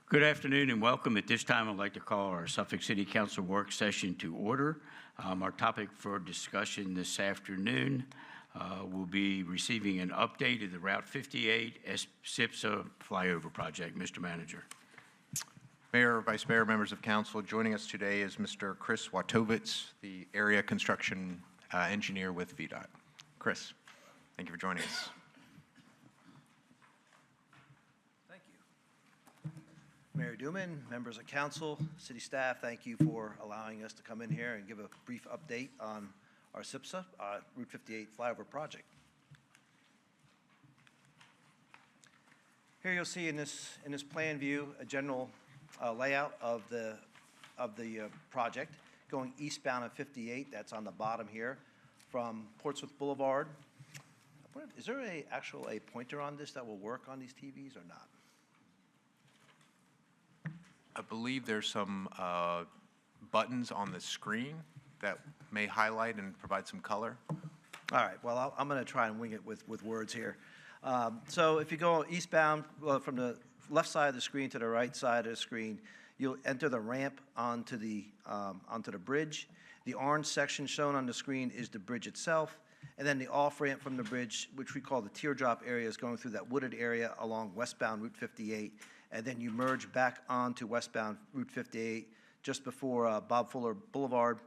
Good afternoon and welcome. At this time, I'd like to call our Suffolk City Council work session to order. Our topic for discussion this afternoon will be receiving an update of the Route 58 SIPSA flyover project. Mr. Manager. Mayor, Vice Mayor, members of council, joining us today is Mr. Chris Watovitz, the area construction engineer with VDOT. Chris, thank you for joining us. Mayor Duman, members of council, city staff, thank you for allowing us to come in here and give a brief update on our SIPSA, Route 58 flyover project. Here you'll see in this plan view a general layout of the project going eastbound of 58. That's on the bottom here from Portsmouth Boulevard. Is there a pointer on this that will work on these TVs or not? I believe there's some buttons on the screen that may highlight and provide some color. All right, well, I'm going to try and wing it with words here. So if you go eastbound from the left side of the screen to the right side of the screen, you'll enter the ramp onto the bridge. The orange section shown on the screen is the bridge itself, and then the off-ramp from the bridge, which we call the teardrop area, is going through that wooded area along westbound Route 58. And then you merge back onto westbound Route 58 just before Bob Fuller Boulevard,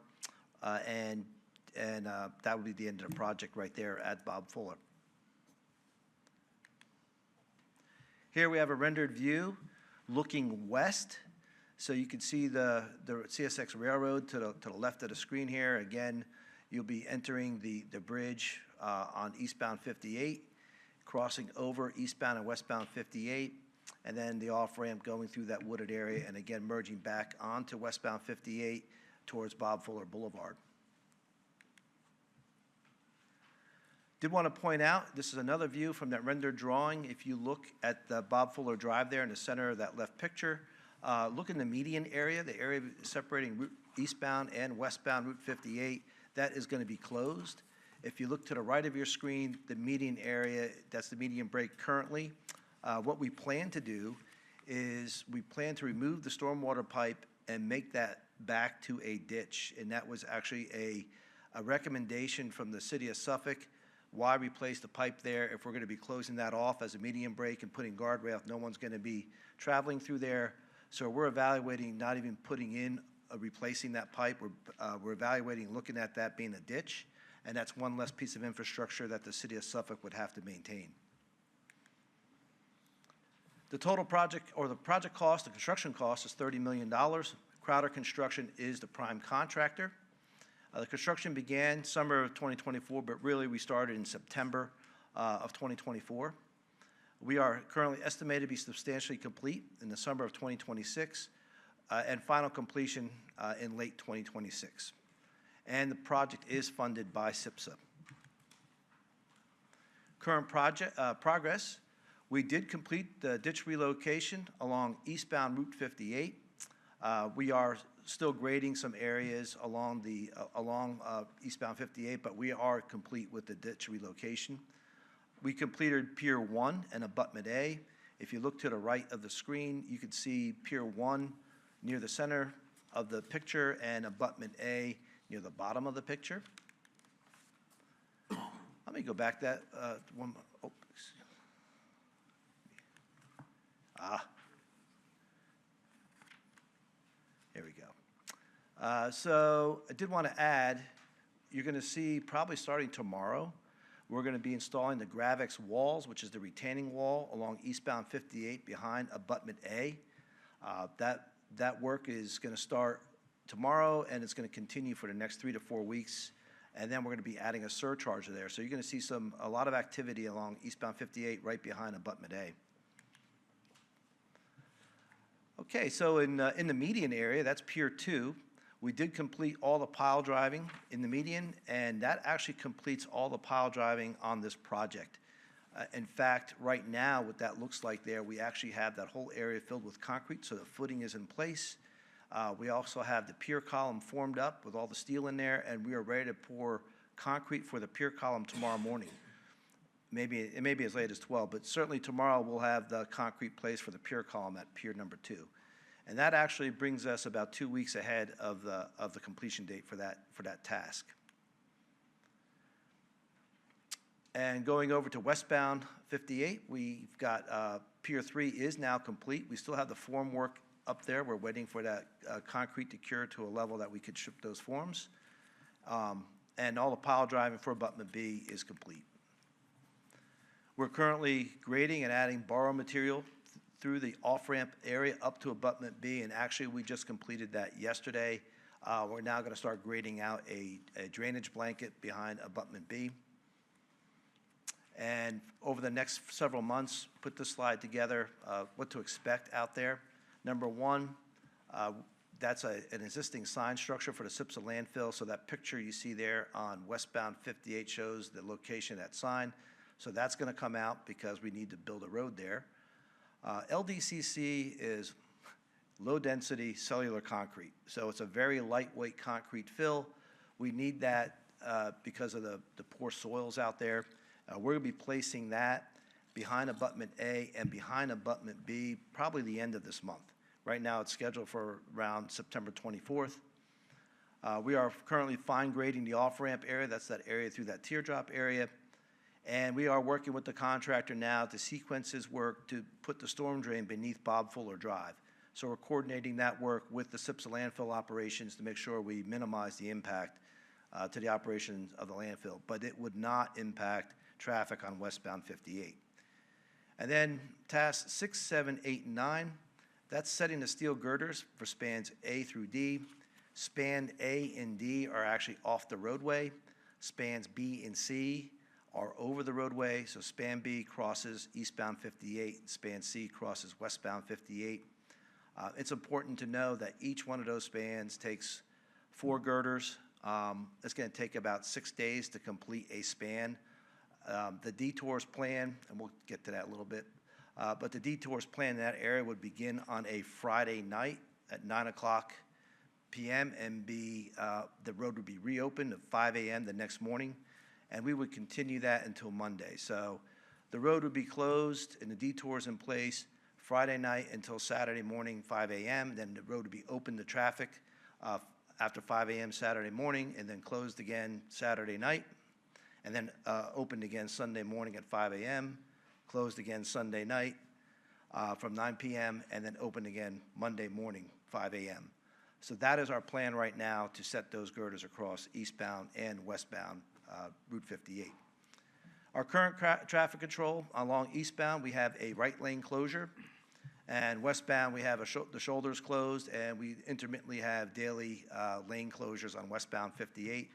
and that would be the end of the project right there at Bob Fuller. Here we have a rendered view looking west, so you can see the CSX Railroad to the left of the screen here. Again, you'll be entering the bridge on eastbound 58, crossing over eastbound and westbound 58. And then the off-ramp going through that wooded area and again merging back onto westbound 58 towards Bob Fuller Boulevard. Did want to point out, this is another view from that rendered drawing. If you look at the Bob Fuller Drive there in the center of that left picture, look in the median area, the area separating eastbound and westbound Route 58, that is going to be closed. If you look to the right of your screen, the median area, that's the median break currently. What we plan to do is we plan to remove the stormwater pipe and make that back to a ditch. And that was actually a recommendation from the city of Suffolk. Why replace the pipe there if we're going to be closing that off as a median break and putting guardrail? No one's going to be traveling through there. So we're evaluating not even putting in, replacing that pipe. We're evaluating looking at that being a ditch. And that's one less piece of infrastructure that the city of Suffolk would have to maintain. The total project, or the project cost, the construction cost is $30 million. Crowder Construction is the prime contractor. The construction began summer of 2024, but really we started in September of 2024. We are currently estimated to be substantially complete in the summer of 2026 and final completion in late 2026. And the project is funded by SIPSA. Current project progress. We did complete the ditch relocation along eastbound Route 58. We are still grading some areas along eastbound 58, but we are complete with the ditch relocation. We completed Pier 1 and abutment A. If you look to the right of the screen, you can see Pier 1 near the center of the picture and abutment A near the bottom of the picture. Let me go back that one. Oh, here we go. So I did want to add, you're going to see probably starting tomorrow, we're going to be installing the Gravex walls, which is the retaining wall along eastbound 58 behind abutment A. That work is going to start tomorrow and it's going to continue for the next 3 to 4 weeks. And then we're going to be adding a surcharge there. So you're going to see a lot of activity along eastbound 58 right behind abutment A. Okay, so in the median area, that's Pier 2, we did complete all the pile driving in the median, and that actually completes all the pile driving on this project. In fact, right now, what that looks like there, we actually have that whole area filled with concrete, so the footing is in place. We also have the pier column formed up with all the steel in there, and we are ready to pour concrete for the pier column tomorrow morning. it may be as late as 12, but certainly tomorrow we'll have the concrete placed for the pier column at Pier Number 2. And that actually brings us about 2 weeks ahead of the completion date for that task. And going over to westbound 58, we've got Pier 3 is now complete. We still have the form work up there. We're waiting for that concrete to cure to a level that we could ship those forms. And all the pile driving for abutment B is complete. We're currently grading and adding borrow material through the off-ramp area up to abutment B, and actually we just completed that yesterday. We're now going to start grading out a drainage blanket behind abutment B. And over the next several months, put this slide together, what to expect out there. Number one, that's an existing sign structure for the SIPSA landfill. So that picture you see there on westbound 58 shows the location of that sign. So that's going to come out because we need to build a road there. LDCC is low-density cellular concrete. So it's a very lightweight concrete fill. We need that because of the poor soils out there. We're going to be placing that behind abutment A and behind abutment B probably the end of this month. Right now it's scheduled for around September 24th. We are currently fine grading the off-ramp area. That's that area through that teardrop area. And we are working with the contractor now to sequence his work to put the storm drain beneath Bob Fuller Drive. So we're coordinating that work with the SIPSA landfill operations to make sure we minimize the impact to the operations of the landfill. But it would not impact traffic on westbound 58. And then tasks 6, 7, 8, and 9, that's setting the steel girders for spans A through D. Span A and D are actually off the roadway. Spans B and C are over the roadway. So span B crosses eastbound 58, span C crosses westbound 58. It's important to know that each one of those spans takes 4 girders. It's going to take about 6 days to complete a span. The detours plan, and we'll get to that a little bit, but the detours plan in that area would begin on a Friday night at 9:00 p.m. and the road would be reopened at 5 a.m. the next morning, and we would continue that until Monday. So the road would be closed and the detours in place Friday night until Saturday morning, 5 a.m. Then the road would be open to traffic after 5 a.m. Saturday morning, and then closed again Saturday night. And then opened again Sunday morning at 5 a.m., closed again Sunday night from 9 p.m., and then opened again Monday morning, 5 a.m. So that is our plan right now to set those girders across eastbound and westbound Route 58. Our current traffic control along eastbound, we have a right lane closure, and westbound we have the shoulders closed, and we intermittently have daily lane closures on westbound 58.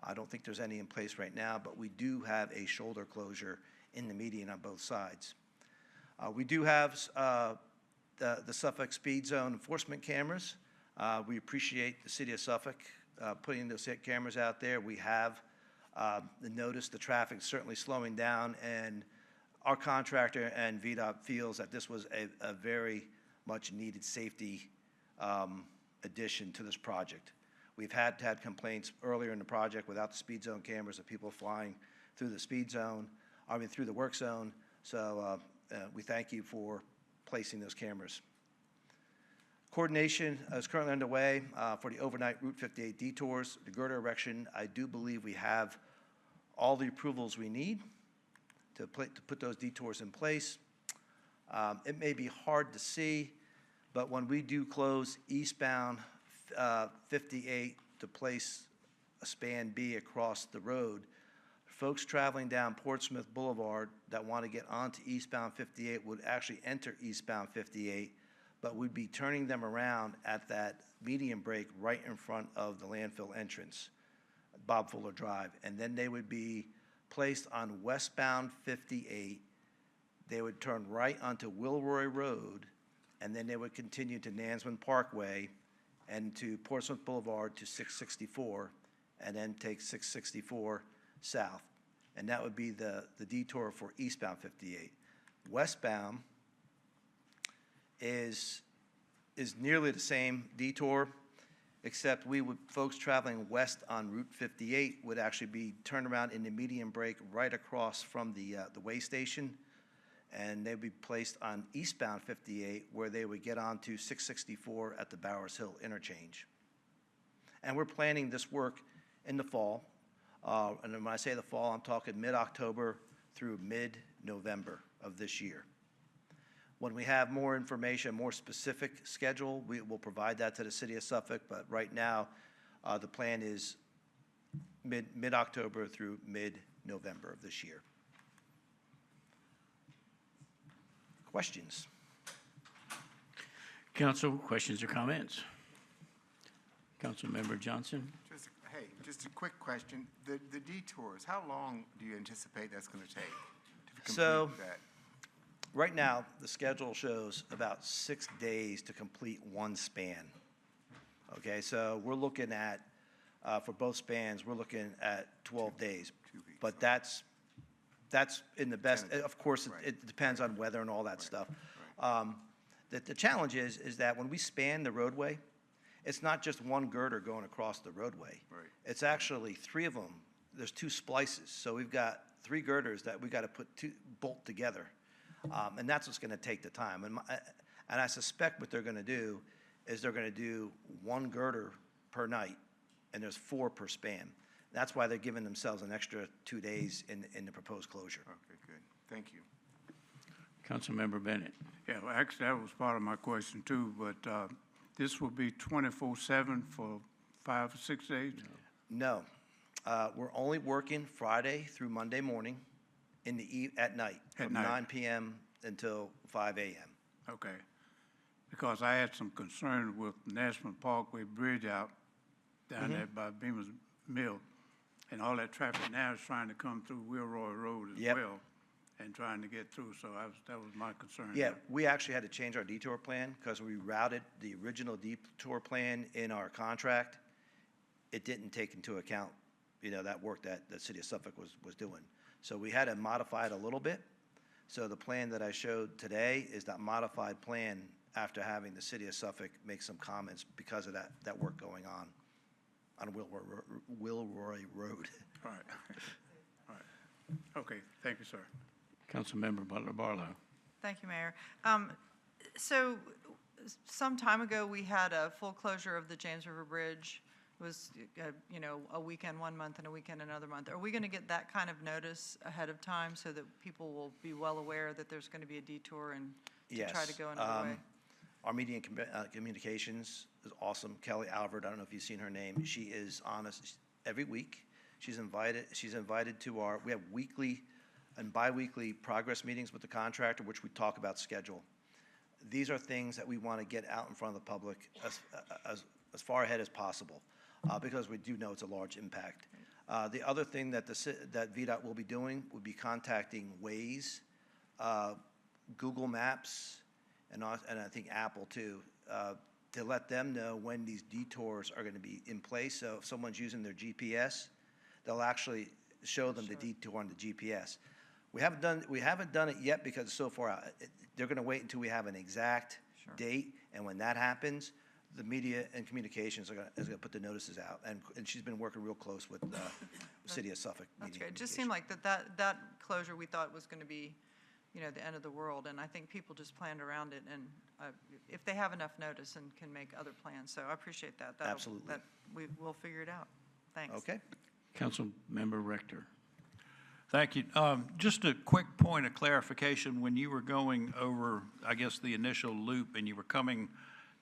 I don't think there's any in place right now, but we do have a shoulder closure in the median on both sides. We do have the Suffolk speed zone enforcement cameras. We appreciate the city of Suffolk putting those cameras out there. We have noticed the traffic certainly slowing down, and our contractor and VDOT feels that this was a very much needed safety addition to this project. We've had complaints earlier in the project without the speed zone cameras of people flying through the through the work zone. So we thank you for placing those cameras. Coordination is currently underway for the overnight Route 58 detours. The girder erection, I do believe we have all the approvals we need to put those detours in place. It may be hard to see, but when we do close eastbound 58 to place a span B across the road, folks traveling down Portsmouth Boulevard that want to get onto eastbound 58 would actually enter eastbound 58, but we'd be turning them around at that median break right in front of the landfill entrance, Bob Fuller Drive, and then they would be placed on westbound 58. They would turn right onto Wilroy Road, and then they would continue to Nansman Parkway and to Portsmouth Boulevard to 664, and then take 664 south. And that would be the detour for eastbound 58. Westbound is nearly the same detour. except folks traveling west on Route 58 would actually be turned around in the median break right across from the way station, and they'd be placed on eastbound 58 where they would get onto 664 at the Bowers Hill interchange. And we're planning this work in the fall. And when I say the fall, I'm talking mid-October through mid-November of this year. When we have more information, more specific schedule, we will provide that to the city of Suffolk, but right now, the plan is mid-October through mid-November of this year. Questions? Council, questions or comments? Councilmember Johnson? Just a quick question. The detours, how long do you anticipate that's going to take to So- complete that? Right now, the schedule shows about 6 days to complete one span. Okay, so we're looking at, for both spans, we're looking at 12 days. 2 weeks, But okay. that's in the best, Tentative, of course, right. it depends on weather and all that stuff. right. The challenge is that when we span the roadway, it's not just one girder going across the roadway. Right. It's actually 3 of them. There's 2 splices. So we've got 3 girders that we got to bolt together. And that's what's going to take the time. And I suspect what they're going to do is they're going to do 1 girder per night, and there's 4 per span. That's why they're giving themselves an extra 2 days in the proposed closure. Okay, good. Thank you. Councilmember Bennett? Yeah, well, actually, that was part of my question too, but this will be 24/7 for 5 or 6 days? No, we're only working Friday through Monday morning at night, At from night. 9 p.m. until 5 a.m. Okay. Because I had some concern with National Parkway Bridge out down there by Beamer's Mill. And all that traffic now is trying to come through Wilroy Road as Yep. well and trying to get through. So that was my concern. Yeah, we actually had to change our detour plan because we routed the original detour plan in our contract. It didn't take into account, that work that the city of Suffolk was doing. So we had to modify it a little bit. So the plan that I showed today is that modified plan after having the city of Suffolk make some comments because of that work going on Wilroy Road. All right. All right. Okay, thank you, sir. Councilmember Butler Barlow? Thank you, Mayor. So some time ago, we had a full closure of the James River Bridge. It was, a weekend one month and a weekend another month. Are we going to get that kind of notice ahead of time so that people will be well aware that there's going to be a detour and to try to go another way? Our media and communications is awesome. Kelly Albert, I don't know if you've seen her name. She is on us every week. She's invited to we have weekly and biweekly progress meetings with the contractor, which we talk about schedule. These are things that we want to get out in front of the public as far ahead as possible, because we do know it's a large impact. The other thing that that VDOT will be doing would be contacting Waze, Google Maps, and I think Apple too, to let them know when these detours are going to be in place. So if someone's using their GPS, they'll actually show them the detour on the GPS. We haven't done it yet because it's so far out. They're going to wait until we have an exact date, and when that happens, the media and communications is going to put the notices out. And she's been working real close with the city of Suffolk. That's Media great. and It just seemed Communications. like that closure we thought was going to be, the end of the world. And I think people just planned around it. And if they have enough notice and can make other plans. So I appreciate that. Absolutely. We'll figure it out. Thanks. Okay. Councilmember Rector? Thank you. Just a quick point of clarification. When you were going over, I guess, the initial loop and you were coming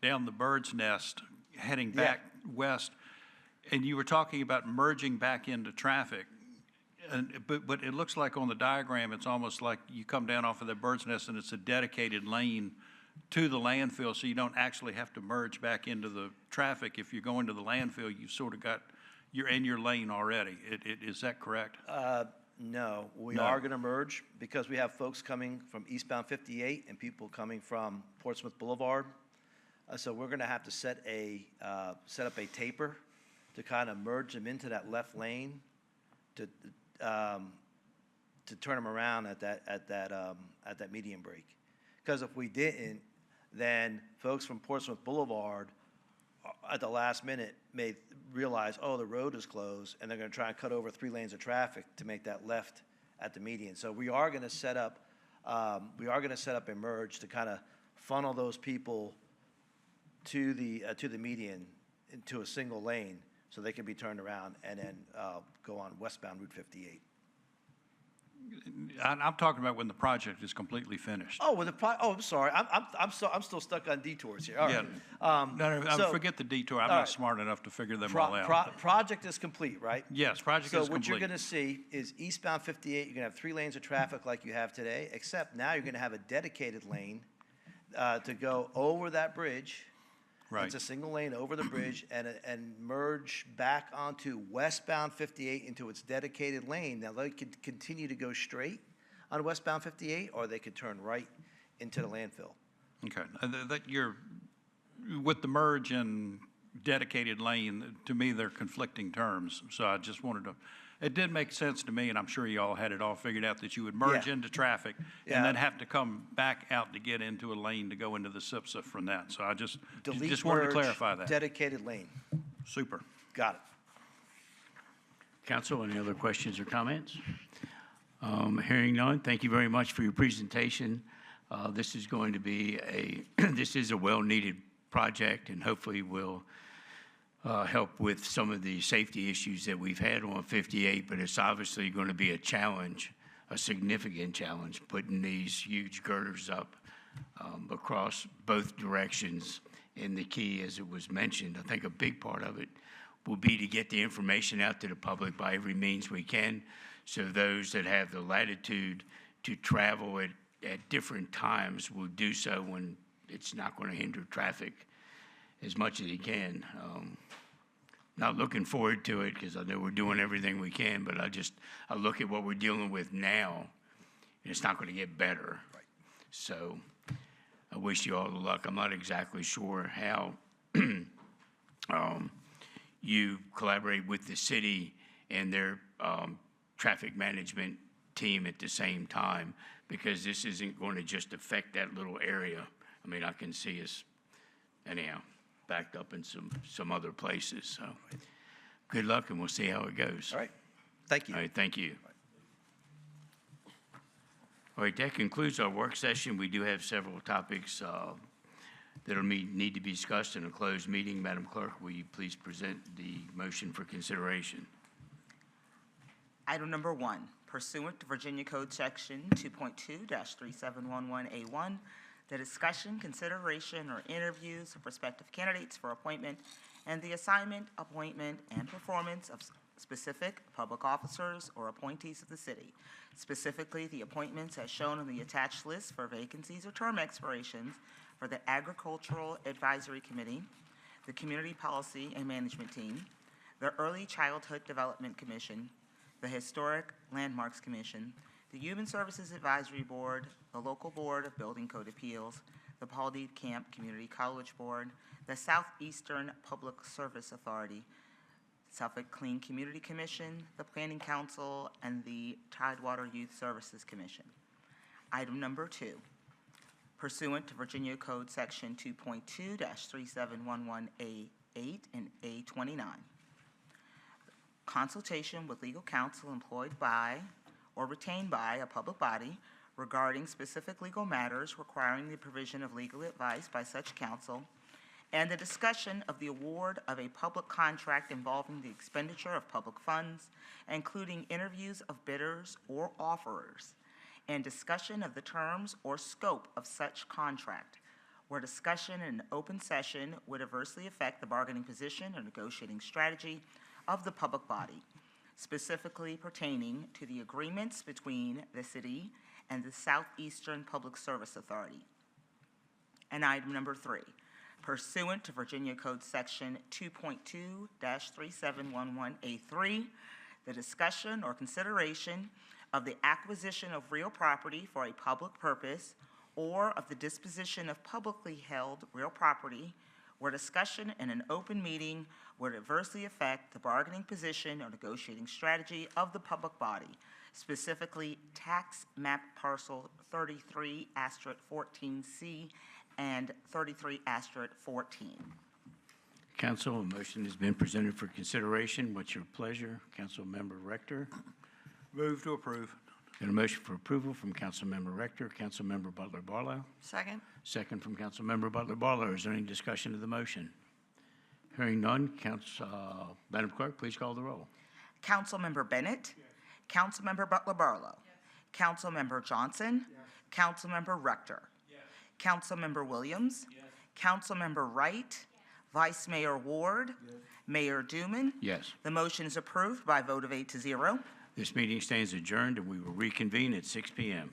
down the Bird's Nest, heading back west, and you were talking about merging back into traffic, but it looks like on the diagram, it's almost like you come down off of the Bird's Nest and it's a dedicated lane to the landfill, so you don't actually have to merge back into the traffic. If you're going to the landfill, you've sort of you're in your lane already. Is that correct? No, we No. are going to merge because we have folks coming from eastbound 58 and people coming from Portsmouth Boulevard. So we're going to have to set up a taper to kind of merge them into that left lane to turn them around at that median break. Because if we didn't, then folks from Portsmouth Boulevard at the last minute, may realize, oh, the road is closed, and they're gonna try and cut over 3 lanes of traffic to make that left at the median. So we are gonna set up a merge to kind of funnel those people to the median into a single lane, so they can be turned around and then go on westbound Route 58. I'm talking about when the project is completely finished. Oh, I'm sorry, I'm still stuck on detours here, all Yeah. right. So- Forget the detour. I'm all not right. smart enough to figure them all out. Project is complete, right? Yes, project So is what you're complete. gonna see is eastbound 58, you're gonna have 3 lanes of traffic like you have today, except now you're gonna have a dedicated lane to go over that bridge. Right. It's a single lane over the bridge and merge back onto westbound 58 into its dedicated lane. Now, they could continue to go straight on westbound 58, or they could turn right into the landfill. Okay. With the merge and dedicated lane, to me, they're conflicting terms. So I just wanted to, it did make sense to me, and I'm sure you all had it all figured out, that you would merge Yeah. into traffic Yeah. and then have to come back out to get into a lane to go into the SIPSA from that. So I just Delete wanted to merge, clarify that. Dedicated lane. Super. Got it. Council, any other questions or comments? Hearing none, thank you very much for your presentation. This is going to be this is a well-needed project, and hopefully will help with some of the safety issues that we've had on 58, but it's obviously going to be a challenge, a significant challenge, putting these huge girders up across both directions. And the key, as it was mentioned, I think a big part of it will be to get the information out to the public by every means we can, so those that have the latitude to travel at different times will do so when it's not going to hinder traffic as much as it can. Not looking forward to it, because I know we're doing everything we can, but I look at what we're dealing with now, and it's not going to get better. Right. So I wish you all the luck. I'm not exactly sure how you collaborate with the city and their traffic management team at the same time, because this isn't going to just affect that little area. I mean, I can see us anyhow backed up in some other places. So good luck, and we'll see how it goes. All right. Thank you. All right, thank you. All right, that concludes our work session. We do have several topics that'll need to be discussed in a closed meeting. Madam Clerk, will you please present the motion for consideration? Item number 1, pursuant to Virginia Code Section 2.2-3711A1, the discussion, consideration, or interviews of prospective candidates for appointment and the assignment, appointment, and performance of specific public officers or appointees of the city, specifically the appointments as shown on the attached list for vacancies or term expirations for the Agricultural Advisory Committee, the Community Policy and Management Team, the Early Childhood Development Commission, the Historic Landmarks Commission, the Human Services Advisory Board, the Local Board of Building Code Appeals, the Paul D. Camp Community College Board, the Southeastern Public Service Authority, Suffolk Clean Community Commission, the Planning Council, and the Tidewater Youth Services Commission. Item number 2, pursuant to Virginia Code Section 2.2-3711A8 and A29, consultation with legal counsel employed by or retained by a public body regarding specific legal matters requiring the provision of legal advice by such counsel, and the discussion of the award of a public contract involving the expenditure of public funds, including interviews of bidders or offerers, and discussion of the terms or scope of such contract, where discussion in an open session would adversely affect the bargaining position or negotiating strategy of the public body, specifically pertaining to the agreements between the city and the Southeastern Public Service Authority. And item number 3, pursuant to Virginia Code Section 2.2-3711A3, the discussion or consideration of the acquisition of real property for a public purpose or of the disposition of publicly held real property, where discussion in an open meeting would adversely affect the bargaining position or negotiating strategy of the public body, specifically tax map parcel 33*14C and 33*14. Council, a motion has been presented for consideration. What's your pleasure? Councilmember Rector? Move to approve. Got a motion for approval from Councilmember Rector. Councilmember Butler Barlow. Second? Second from Councilmember Butler Barlow. Is there any discussion of the motion? Hearing none, Madam Clerk, please call the roll. Councilmember Bennett. Councilmember Butler Barlow. Councilmember Johnson. Councilmember Rector. Councilmember Williams. Councilmember Wright. Vice Mayor Ward. Mayor Duman. Yes. The motion is approved by a vote of 8 to 0. This meeting stands adjourned, and we will reconvene at 6 p.m.